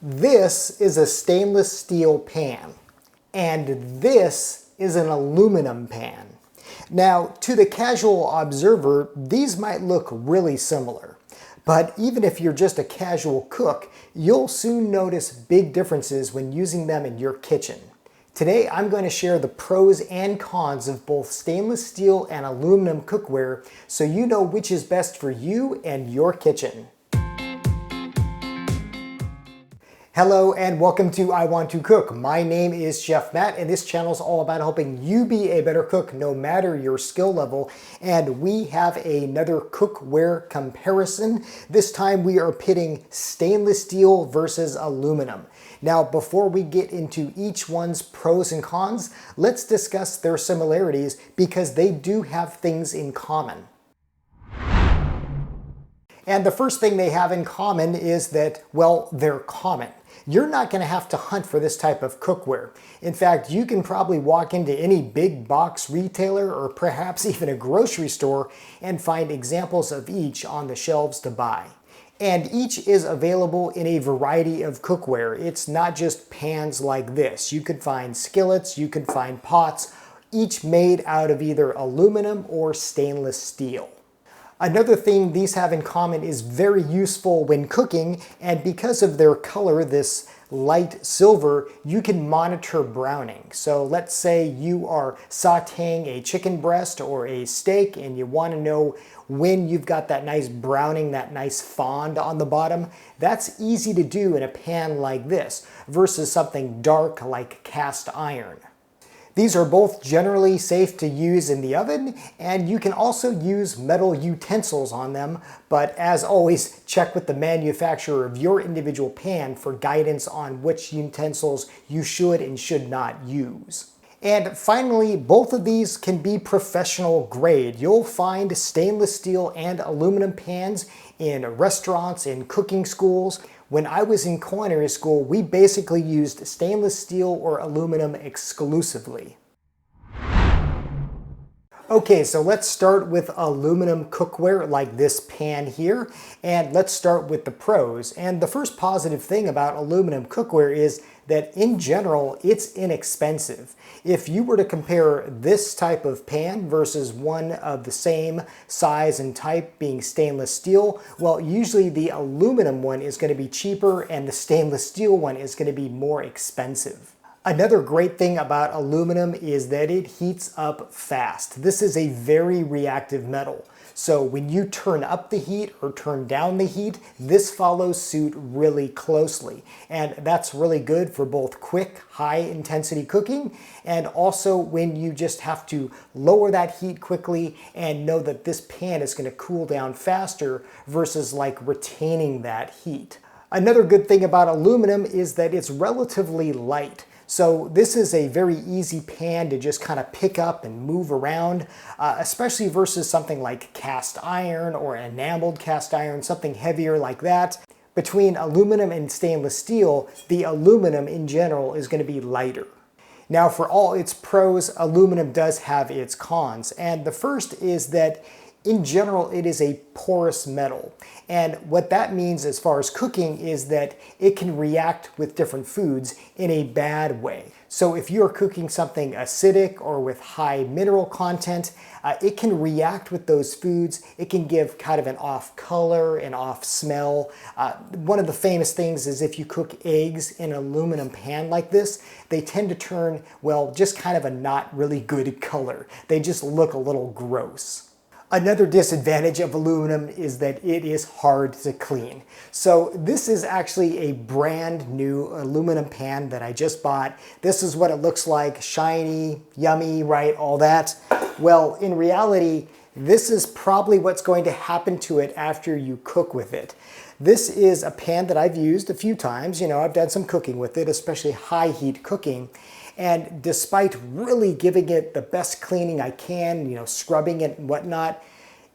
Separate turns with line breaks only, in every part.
This is a stainless steel pan, and this is an aluminum pan. Now, to the casual observer, these might look really similar. But even if you're just a casual cook, you'll soon notice big differences when using them in your kitchen. Today, I'm going to share the pros and cons of both stainless steel and aluminum cookware so you know which is best for you and your kitchen. Hello and welcome to I Want to Cook. My name is Chef Matt and this channel is all about helping you be a better cook no matter your skill level. And we have another cookware comparison. This time we are pitting stainless steel versus aluminum. Now, before we get into each one's pros and cons, let's discuss their similarities because they do have things in common. And the first thing they have in common is that, well, they're common. You're not going to have to hunt for this type of cookware. In fact, you can probably walk into any big box retailer or perhaps even a grocery store and find examples of each on the shelves to buy. And each is available in a variety of cookware. It's not just pans like this. You could find skillets, you could find pots, each made out of either aluminum or stainless steel. Another thing these have in common is very useful when cooking, and because of their color, this light silver, you can monitor browning. So let's say you are sauteing a chicken breast or a steak and you want to know when you've got that nice browning, that nice fond on the bottom. That's easy to do in a pan like this versus something dark like cast iron. These are both generally safe to use in the oven, and you can also use metal utensils on them, but as always, check with the manufacturer of your individual pan for guidance on which utensils you should and should not use. And finally, both of these can be professional grade. You'll find stainless steel and aluminum pans in restaurants, in cooking schools. When I was in culinary school, we basically used stainless steel or aluminum exclusively. Okay, so let's start with aluminum cookware like this pan here, and let's start with the pros. And the first positive thing about aluminum cookware is that in general, it's inexpensive. If you were to compare this type of pan versus one of the same size and type being stainless steel, well, usually the aluminum one is going to be cheaper and the stainless steel one is going to be more expensive. Another great thing about aluminum is that it heats up fast. This is a very reactive metal. So when you turn up the heat or turn down the heat, this follows suit really closely. And that's really good for both quick, high intensity cooking and also when you just have to lower that heat quickly and know that this pan is going to cool down faster versus like retaining that heat. Another good thing about aluminum is that it's relatively light. So this is a very easy pan to just kind of pick up and move around, especially versus something like cast iron or enameled cast iron, something heavier like that. Between aluminum and stainless steel, the aluminum in general is going to be lighter. Now, for all its pros, aluminum does have its cons. And the first is that in general, it is a porous metal. And what that means as far as cooking is that it can react with different foods in a bad way. So if you're cooking something acidic or with high mineral content, it can react with those foods. It can give kind of an off color, an off smell. One of the famous things is if you cook eggs in an aluminum pan like this, they tend to turn, well, just kind of a not really good color. They just look a little gross. Another disadvantage of aluminum is that it is hard to clean. So this is actually a brand new aluminum pan that I just bought. This is what it looks like, shiny, yummy, right, all that. Well, in reality, this is probably what's going to happen to it after you cook with it. This is a pan that I've used a few times. You know, I've done some cooking with it, especially high heat cooking. And despite really giving it the best cleaning I can, you know, scrubbing it and whatnot,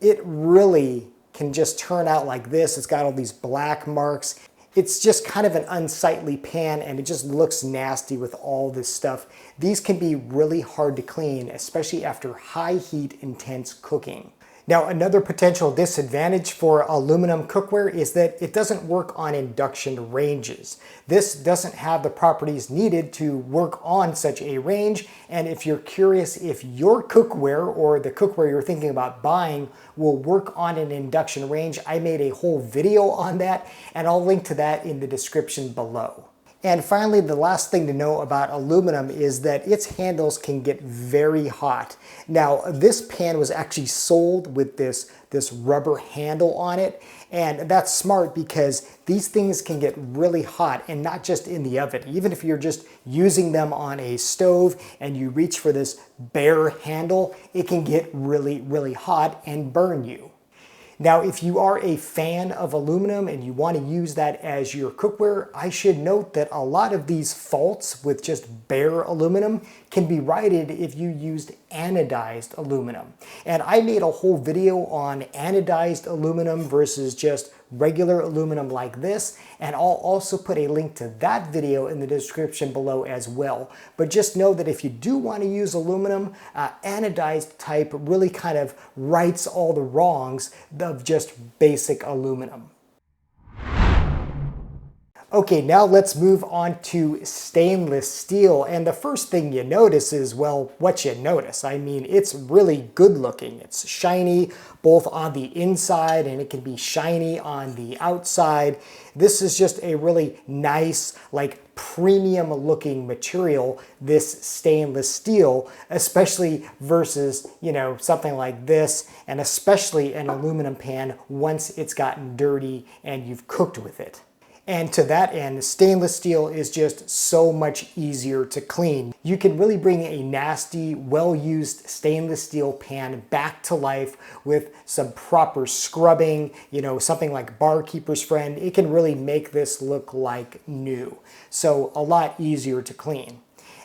it really can just turn out like this. It's got all these black marks. It's just kind of an unsightly pan and it just looks nasty with all this stuff. These can be really hard to clean, especially after high heat, intense cooking. Now, another potential disadvantage for aluminum cookware is that it doesn't work on induction ranges. This doesn't have the properties needed to work on such a range, and if you're curious if your cookware or the cookware you're thinking about buying will work on an induction range, I made a whole video on that, and I'll link to that in the description below. And finally, the last thing to know about aluminum is that its handles can get very hot. Now, this pan was actually sold with this rubber handle on it, and that's smart because these things can get really hot, and not just in the oven. Even if you're just using them on a stove and you reach for this bare handle, it can get really, really hot and burn you. Now, if you are a fan of aluminum and you want to use that as your cookware, I should note that a lot of these faults with just bare aluminum can be righted if you used anodized aluminum. And I made a whole video on anodized aluminum versus just regular aluminum like this, and I'll also put a link to that video in the description below as well. But just know that if you do want to use aluminum, anodized type really kind of rights all the wrongs of just basic aluminum. Okay, now let's move on to stainless steel. And the first thing you notice is, well, what you notice. I mean, it's really good looking. It's shiny both on the inside and it can be shiny on the outside. This is just a really nice, like premium looking material, this stainless steel, especially versus, you know, something like this, and especially an aluminum pan once it's gotten dirty and you've cooked with it. And to that end, stainless steel is just so much easier to clean. You can really bring a nasty, well-used stainless steel pan back to life with some proper scrubbing, you know, something like Barkeeper's Friend. It can really make this look like new. So a lot easier to clean.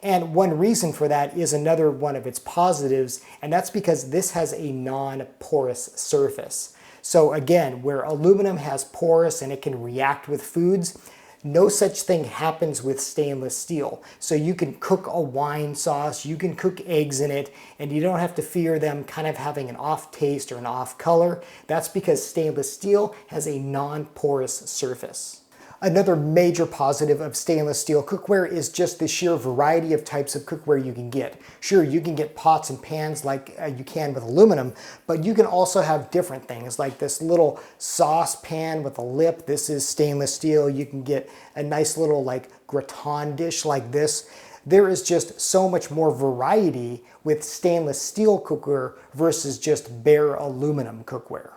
And one reason for that is another one of its positives, and that's because this has a non-porous surface. So again, where aluminum has porous and it can react with foods, no such thing happens with stainless steel. So you can cook a wine sauce, you can cook eggs in it, and you don't have to fear them kind of having an off taste or an off color. That's because stainless steel has a non-porous surface. Another major positive of stainless steel cookware is just the sheer variety of types of cookware you can get. Sure, you can get pots and pans like you can with aluminum, but you can also have different things like this little saucepan with a lip. This is stainless steel. You can get a nice little like gratin dish like this. There is just so much more variety with stainless steel cookware versus just bare aluminum cookware.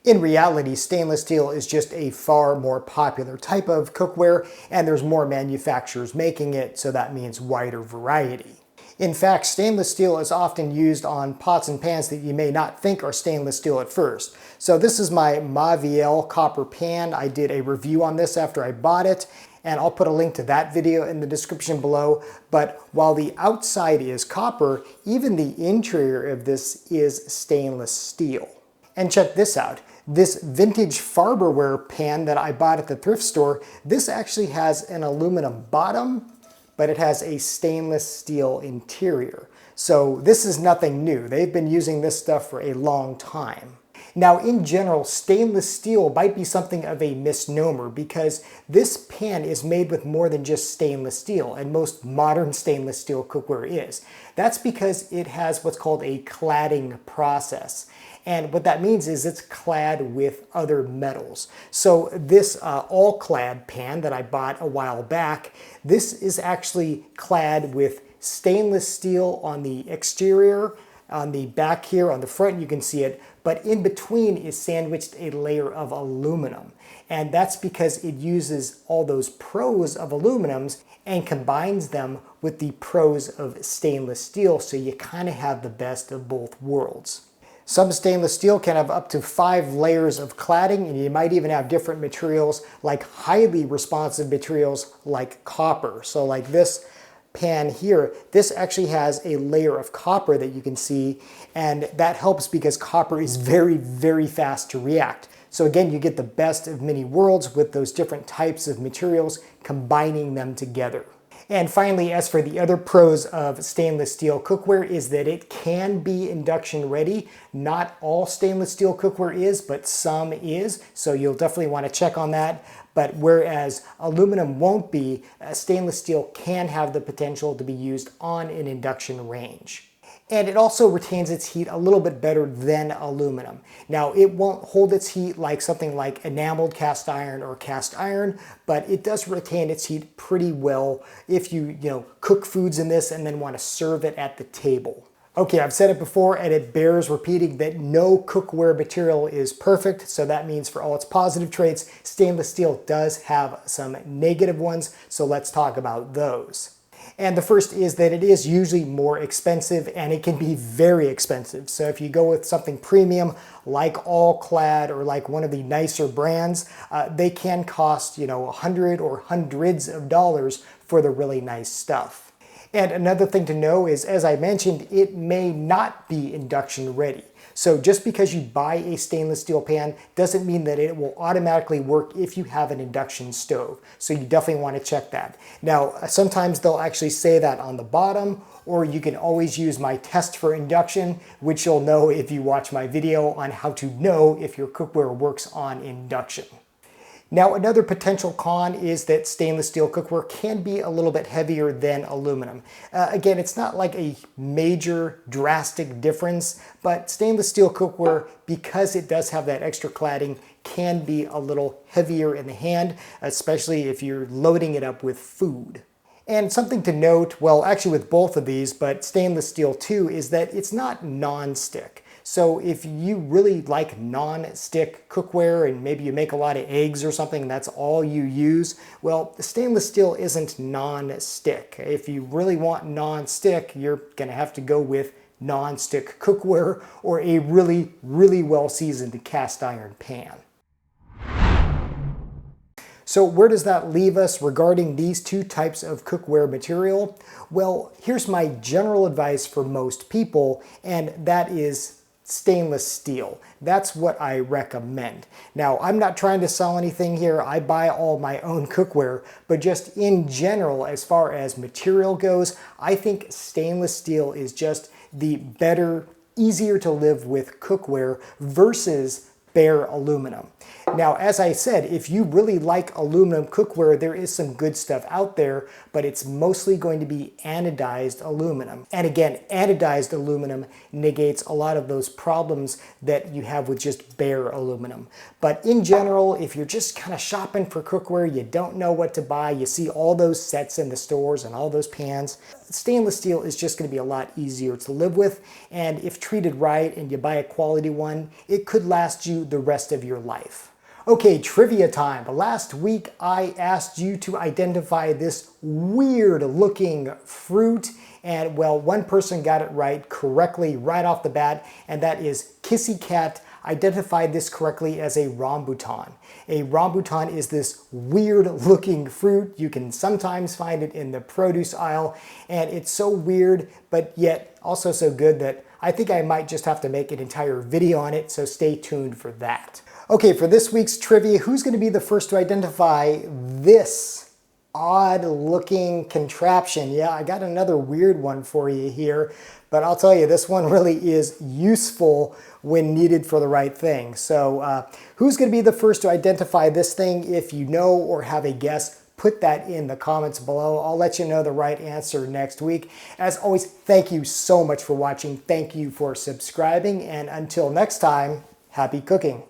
In reality, stainless steel is just a far more popular type of cookware, and there's more manufacturers making it, so that means wider variety. In fact, stainless steel is often used on pots and pans that you may not think are stainless steel at first. So this is my Maviel copper pan. I did a review on this after I bought it, and I'll put a link to that video in the description below. But while the outside is copper, even the interior of this is stainless steel. And check this out. This vintage Farberware pan that I bought at the thrift store, this actually has an aluminum bottom, but it has a stainless steel interior. So this is nothing new. They've been using this stuff for a long time. Now, in general, stainless steel might be something of a misnomer because this pan is made with more than just stainless steel, and most modern stainless steel cookware is. That's because it has what's called a cladding process. And what that means is it's clad with other metals. So this all-clad pan that I bought a while back, this is actually clad with stainless steel on the exterior. On the back here, on the front, you can see it, but in between is sandwiched a layer of aluminum. And that's because it uses all those pros of aluminums and combines them with the pros of stainless steel, so you kind of have the best of both worlds. Some stainless steel can have up to 5 layers of cladding, and you might even have different materials like highly responsive materials like copper. So like this pan here, this actually has a layer of copper that you can see, and that helps because copper is very, very fast to react. So again, you get the best of many worlds with those different types of materials, combining them together. And finally, as for the other pros of stainless steel cookware is that it can be induction ready. Not all stainless steel cookware is, but some is. So you'll definitely want to check on that. But whereas aluminum won't be, stainless steel can have the potential to be used on an induction range. And it also retains its heat a little bit better than aluminum. Now, it won't hold its heat like something like enameled cast iron or cast iron, but it does retain its heat pretty well if you cook foods in this and then want to serve it at the table. Okay, I've said it before and it bears repeating that no cookware material is perfect, so that means for all its positive traits, stainless steel does have some negative ones, so let's talk about those. And the first is that it is usually more expensive and it can be very expensive. So if you go with something premium like All Clad or like one of the nicer brands, they can cost, $100 or hundreds of dollars for the really nice stuff. And another thing to know is, as I mentioned, it may not be induction ready. So just because you buy a stainless steel pan doesn't mean that it will automatically work if you have an induction stove. So you definitely want to check that. Now, sometimes they'll actually say that on the bottom, or you can always use my test for induction, which you'll know if you watch my video on how to know if your cookware works on induction. Now, another potential con is that stainless steel cookware can be a little bit heavier than aluminum. Again, it's not like a major drastic difference, but stainless steel cookware, because it does have that extra cladding, can be a little heavier in the hand, especially if you're loading it up with food. And something to note, well, actually with both of these, but stainless steel too, is that it's not non-stick. So if you really like non-stick cookware and maybe you make a lot of eggs or something and that's all you use, well, stainless steel isn't non-stick. If you really want non-stick, you're going to have to go with non-stick cookware or a really, really well-seasoned cast iron pan. So where does that leave us regarding these two types of cookware material? Well, here's my general advice for most people, and that is stainless steel. That's what I recommend. Now, I'm not trying to sell anything here. I buy all my own cookware, but just in general, as far as material goes, I think stainless steel is just the better, easier to live with cookware versus bare aluminum. Now, as I said, if you really like aluminum cookware, there is some good stuff out there, but it's mostly going to be anodized aluminum. And again, anodized aluminum negates a lot of those problems that you have with just bare aluminum. But in general, if you're just kind of shopping for cookware, you don't know what to buy, you see all those sets in the stores and all those pans, stainless steel is just going to be a lot easier to live with. And if treated right and you buy a quality one, it could last you the rest of your life. Okay, trivia time. Last week I asked you to identify this weird looking fruit, and well, one person got it right correctly right off the bat, and that is Kissy Cat identified this correctly as a rambutan. A rambutan is this weird looking fruit. You can sometimes find it in the produce aisle, and it's so weird, but yet also so good that I think I might just have to make an entire video on it, so stay tuned for that. Okay, for this week's trivia, who's going to be the first to identify this odd looking contraption? Yeah, I got another weird one for you here, but I'll tell you, this one really is useful when needed for the right thing. So who's going to be the first to identify this thing? If you know or have a guess, put that in the comments below. I'll let you know the right answer next week. As always, thank you so much for watching. Thank you for subscribing, and until next time, happy cooking.